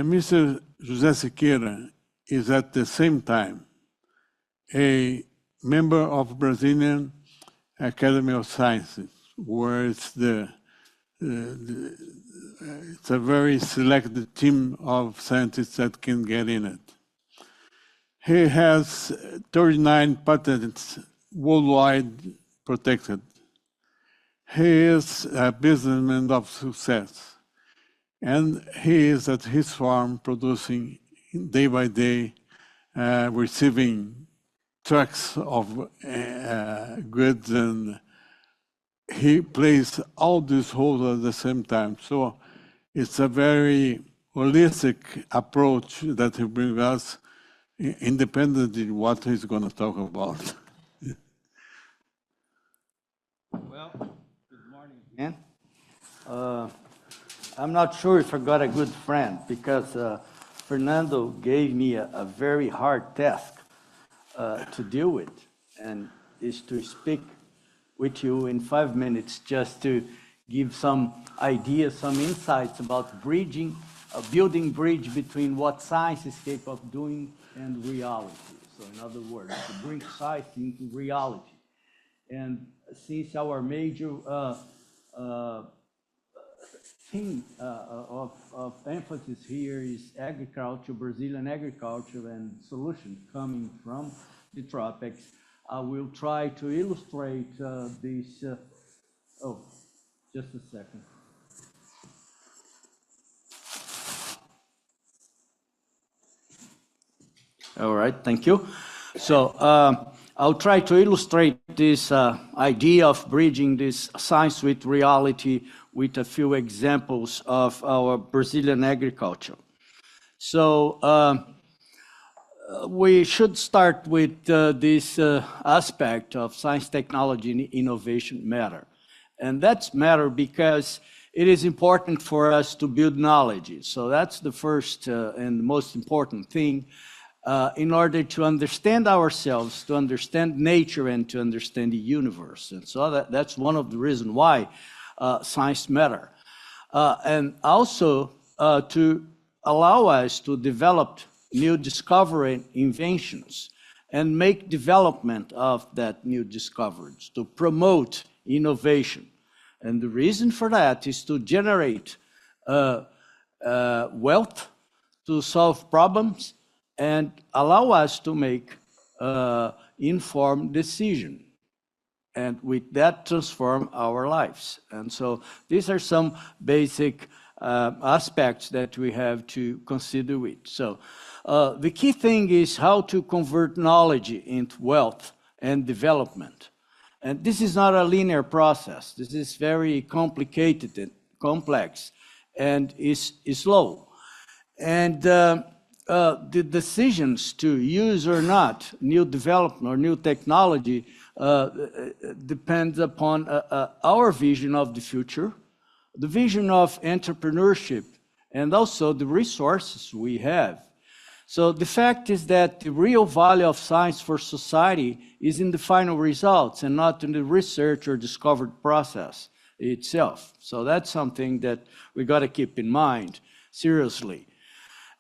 Mr. José Siqueira is at the same time a member of Brazilian Academy of Sciences, where it's it's a very selected team of scientists that can get in it. He has 39 patents worldwide protected. He is a businessman of success, and he is at his farm producing day by day, receiving trucks of goods, and he plays all these roles at the same time. So it's a very holistic approach that he brings us, independently of what he's going to talk about. Well, good morning again. I'm not sure if I got a good friend, because Fernando gave me a very hard task to deal with, and is to speak with you in 5 minutes, just to give some ideas, some insights about bridging, building bridge between what science is capable of doing and reality. So in other words, to bring science into reality. And since our major theme of emphasis here is agriculture, Brazilian agriculture, and solutions coming from the tropics, I will try to illustrate this. Oh, just a second. All right, thank you. So I'll try to illustrate this idea of bridging this science with reality with a few examples of our Brazilian agriculture. So we should start with this aspect of science, technology, and innovation matter. And that's matter because it is important for us to build knowledge. So that's the first and most important thing in order to understand ourselves, to understand nature, and to understand the universe. And so that's one of the reasons why science matter. And also to allow us to develop new discovery inventions and make development of that new discoveries, to promote innovation. And the reason for that is to generate wealth, to solve problems, and allow us to make informed decision, and with that transform our lives. And so these are some basic aspects that we have to consider with. So the key thing is how to convert knowledge into wealth and development. And this is not a linear process. This is very complicated and complex, and is slow. And the decisions to use or not new development or new technology depends upon our vision of the future, the vision of entrepreneurship, and also the resources we have. So the fact is that the real value of science for society is in the final results and not in the research or discovered process itself. So that's something that we got to keep in mind seriously.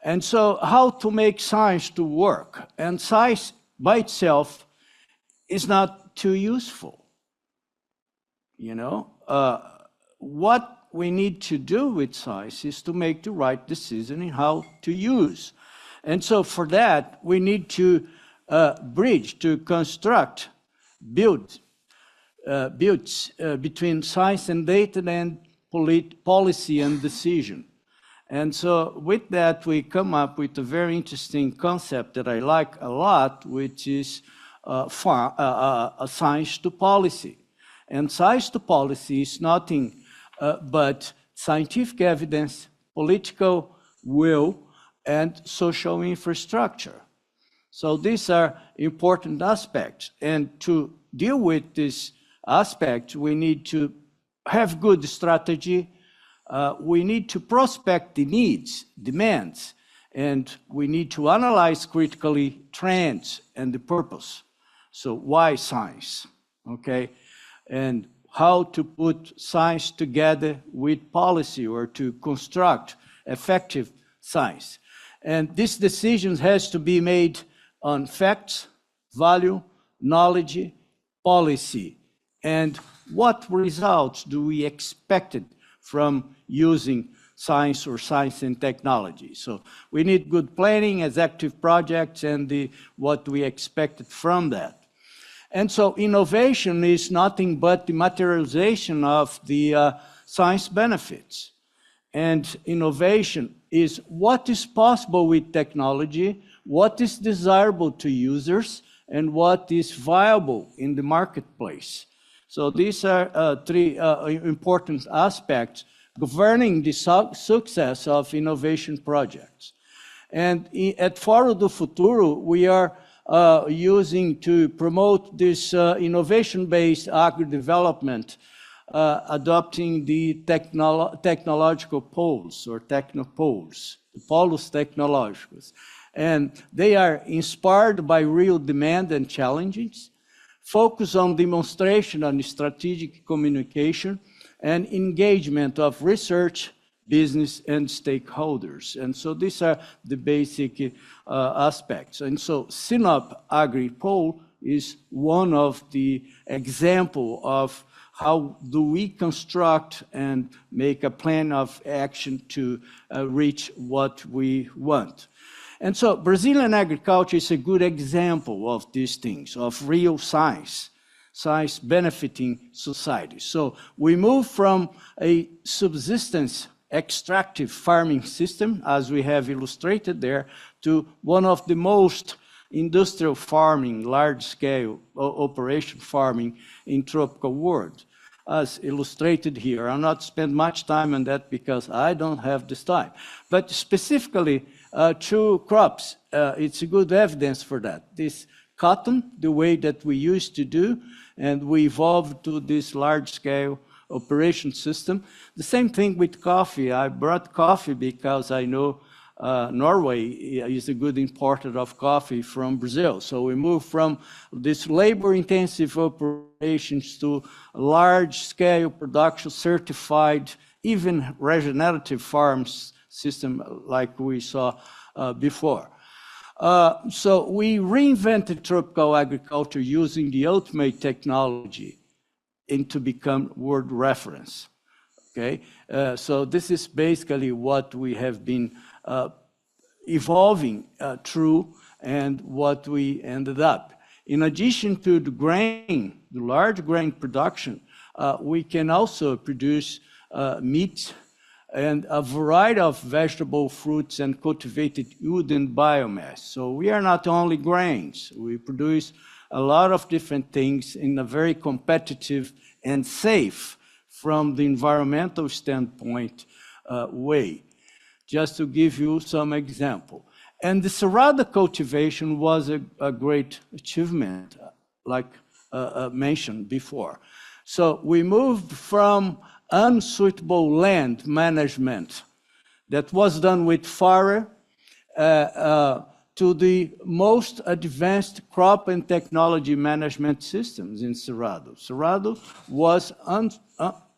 And so how to make science to work? And science by itself is not too useful. You know, what we need to do with science is to make the right decision in how to use. And so for that, we need to bridge, to construct, build between science and data and policy and decision. And so with that, we come up with a very interesting concept that I like a lot, which is science to policy. And science to policy is nothing but scientific evidence, political will, and social infrastructure. So these are important aspects. And to deal with this aspect, we need to have good strategy. We need to prospect the needs, demands, and we need to analyze critically trends and the purpose. So why science, okay? And how to put science together with policy or to construct effective science. And this decision has to be made on facts, value, knowledge, policy, and what results do we expect from using science or science and technology. So we need good planning, executive projects, and what we expected from that. And so innovation is nothing but the materialization of the science benefits. And innovation is what is possible with technology, what is desirable to users, and what is viable in the marketplace. So these are three important aspects governing the success of innovation projects. And at Fórum do Futuro, we are using to promote this innovation-based agro-development, adopting the technological poles or technopoles, the polos tecnológicos. And they are inspired by real demand and challenges, focus on demonstration and strategic communication, and engagement of research, business, and stakeholders. And so these are the basic aspects. And so Sinop AgriPole is one of the example of how do we construct and make a plan of action to reach what we want. And so Brazilian agriculture is a good example of these things, of real science, science benefiting society. So we move from a subsistence extractive farming system, as we have illustrated there, to one of the most industrial farming, large-scale operation farming in tropical world, as illustrated here. I'll not spend much time on that because I don't have this time. But specifically, two crops, it's a good evidence for that. This cotton, the way that we used to do, and we evolved to this large-scale operation system. The same thing with coffee. I brought coffee because I know Norway is a good importer of coffee from Brazil. So we moved from this labor-intensive operations to large-scale production, certified, even regenerative farms system like we saw before. So we reinvented tropical agriculture using the ultimate technology and to become world reference, okay? So this is basically what we have been evolving through and what we ended up. In addition to the grain, the large grain production, we can also produce meat and a variety of vegetable, fruits, and cultivated wood and biomass. So we are not only grains, we produce a lot of different things in a very competitive and safe from the environmental standpoint way. Just to give you some example. And the Cerrado cultivation was a great achievement, like mentioned before. So we moved from unsuitable land management that was done with fire to the most advanced crop and technology management systems in Cerrado. Cerrado was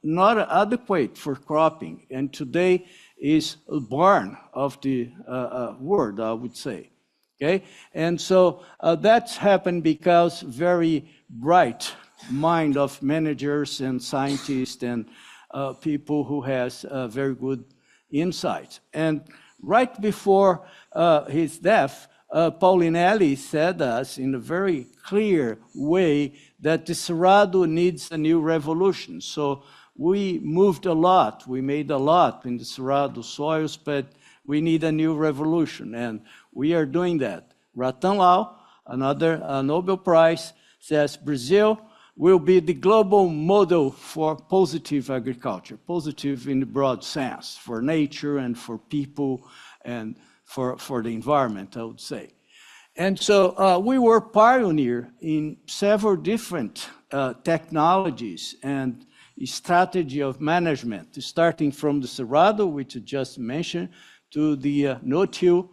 not adequate for cropping, and today is a barn of the world, I would say. Okay, and so that's happened because very bright mind of managers and scientists and people who has very good insights. And right before his death, Paulinelli said us in a very clear way that the Cerrado needs a new revolution. So we moved a lot, we made a lot in the Cerrado soils, but we need a new revolution, and we are doing that. Ratan Lau, another Nobel Prize, says Brazil will be the global model for positive agriculture, positive in the broad sense, for nature and for people and for the environment, I would say. And so we were pioneer in several different technologies and strategy of management, starting from the Cerrado, which I just mentioned, to the no-till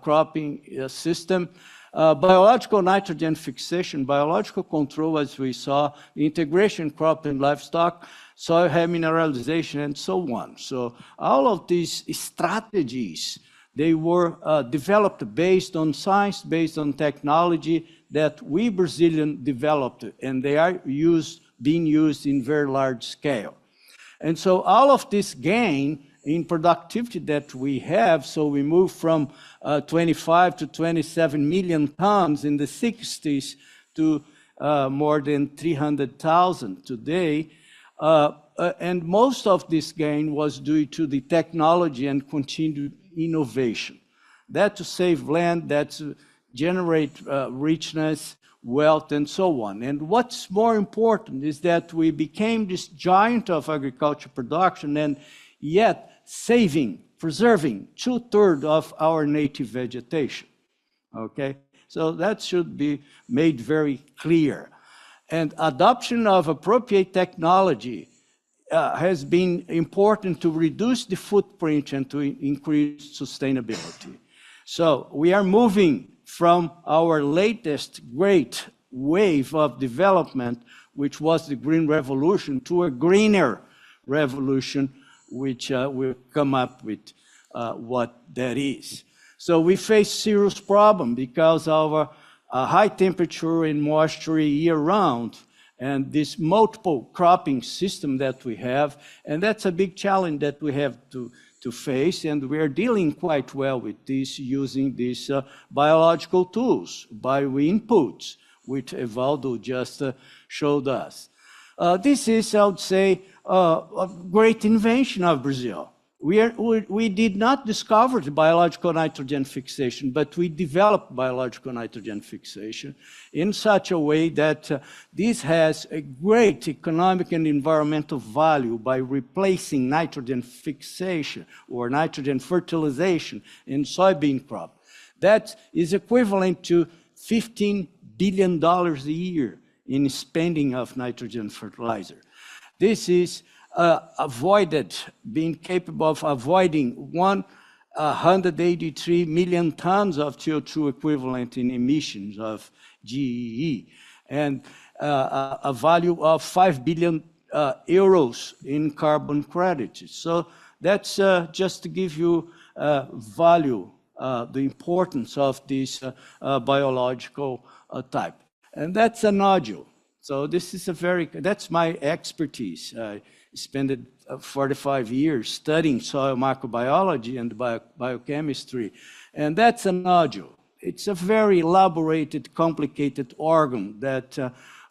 cropping system, Biological nitrogen fixation, biological control, as we saw, integration crop and livestock, soil hair mineralization, and so on. So all of these strategies, they were developed based on science, based on technology that we Brazilians developed, and they are being used in very large scale. And so all of this gain in productivity that we have, so we moved from 25 to 27 million tons in the 60s to more than 300,000 today. And most of this gain was due to the technology and continued innovation. That to save land, that to generate richness, wealth, and so on. And what's more important is that we became this giant of agriculture production and yet saving, preserving 2/3 of our native vegetation, okay? So that should be made very clear. And adoption of appropriate technology has been important to reduce the footprint and to increase sustainability. So we are moving from our latest great wave of development, which was the Green Revolution, to a greener revolution, which will come up with what that is. So we face serious problem because of a high temperature and moisture year-round, and this multiple cropping system that we have, and that's a big challenge that we have to face, and we are dealing quite well with this using these biological tools, bio inputs, which Evaldo just showed us. This is, I would say, a great invention of Brazil. We did not discover the biological nitrogen fixation, but we developed biological nitrogen fixation in such a way that this has a great economic and environmental value by replacing nitrogen fixation or nitrogen fertilization in soybean crop. That is equivalent to $15 billion a year in spending of nitrogen fertilizer. This is being capable of avoiding 183 million tons of CO2 equivalent in emissions of GEE, and a value of 5 billion euros in carbon credits. So that's just to give you value, the importance of this biological type. And that's a nodule. So this is that's my expertise. I spent 45 years studying soil microbiology and biochemistry, and that's a nodule. It's a very elaborated, complicated organ that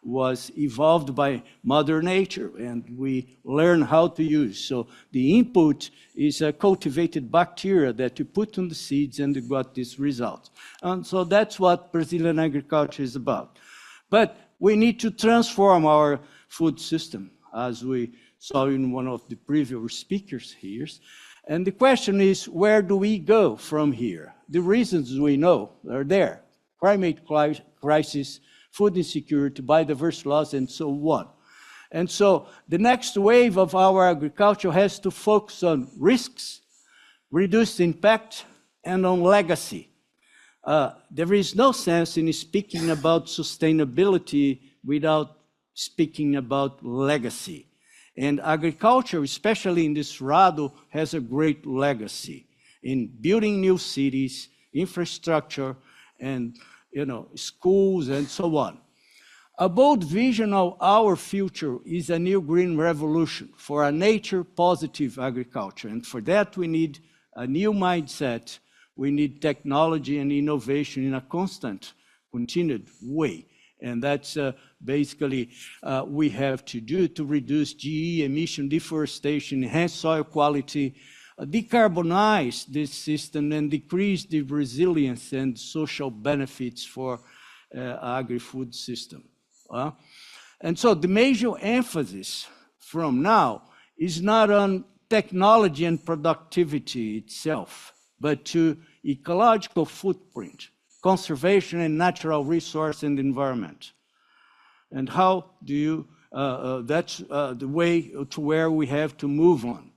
was evolved by Mother Nature, and we learn how to use. So the input is a cultivated bacteria that you put on the seeds, and you got this result. And so that's what Brazilian agriculture is about. But we need to transform our food system, as we saw in one of the previous speakers here. And the question is, where do we go from here? The reasons we know are there: climate crisis, food insecurity, biodiversity loss, and so on. And so the next wave of our agriculture has to focus on risks, reduced impact, and on legacy. There is no sense in speaking about sustainability without speaking about legacy. And agriculture, especially in this Cerrado, has a great legacy in building new cities, infrastructure, and schools, and so on. A bold vision of our future is a new green revolution for a nature-positive agriculture. And for that, we need a new mindset. We need technology and innovation in a constant, continued way. And that's basically we have to do to reduce GE emission, deforestation, enhance soil quality, decarbonize this system, and decrease the resilience and social benefits for agri-food system. And so the major emphasis from now is not on technology and productivity itself, but to ecological footprint, conservation and natural resource and environment. And how do you, that's the way to where we have to move on.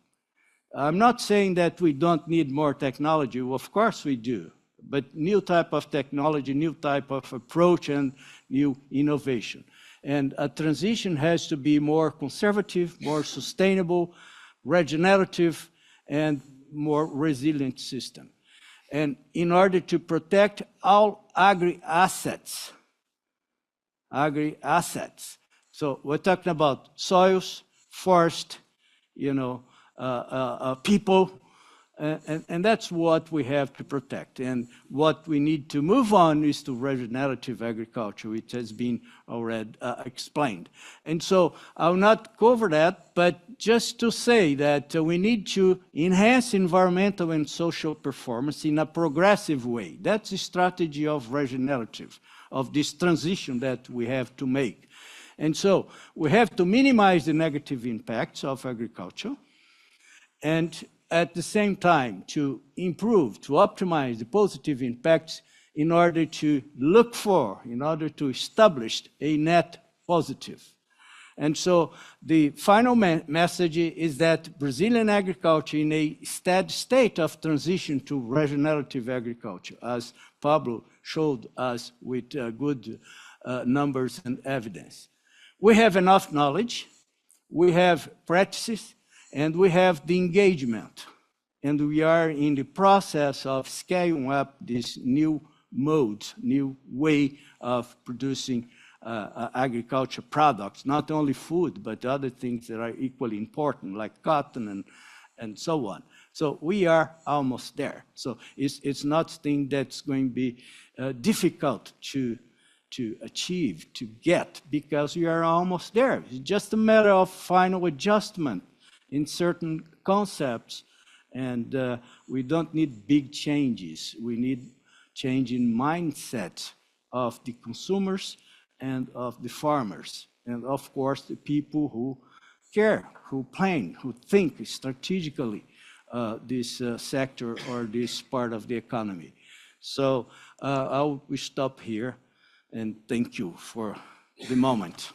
I'm not saying that we don't need more technology, of course we do, but new type of technology, new type of approach, and new innovation. And a transition has to be more conservative, more sustainable, regenerative, and more resilient system. And in order to protect all agri-assets, so we're talking about soils, forest, people, and that's what we have to protect. And what we need to move on is to regenerative agriculture, which has been already explained. And so I'll not cover that, but just to say that we need to enhance environmental and social performance in a progressive way. That's the strategy of regenerative, of this transition that we have to make. And so we have to minimize the negative impacts of agriculture, and at the same time to improve, to optimize the positive impacts in order to establish a net positive. And so the final message is that Brazilian agriculture in a steady state of transition to regenerative agriculture, as Pablo showed us with good numbers and evidence. We have enough knowledge, we have practices, and we have the engagement. And we are in the process of scaling up this new mode, new way of producing agriculture products, not only food, but other things that are equally important, like cotton and so on. So we are almost there. So it's not a thing that's going to be difficult to achieve, to get, because we are almost there. It's just a matter of final adjustment in certain concepts, and we don't need big changes. We need change in mindset of the consumers and of the farmers, and of course the people who care, who plan, who think strategically this sector or this part of the economy. So I'll stop here and thank you for the moment.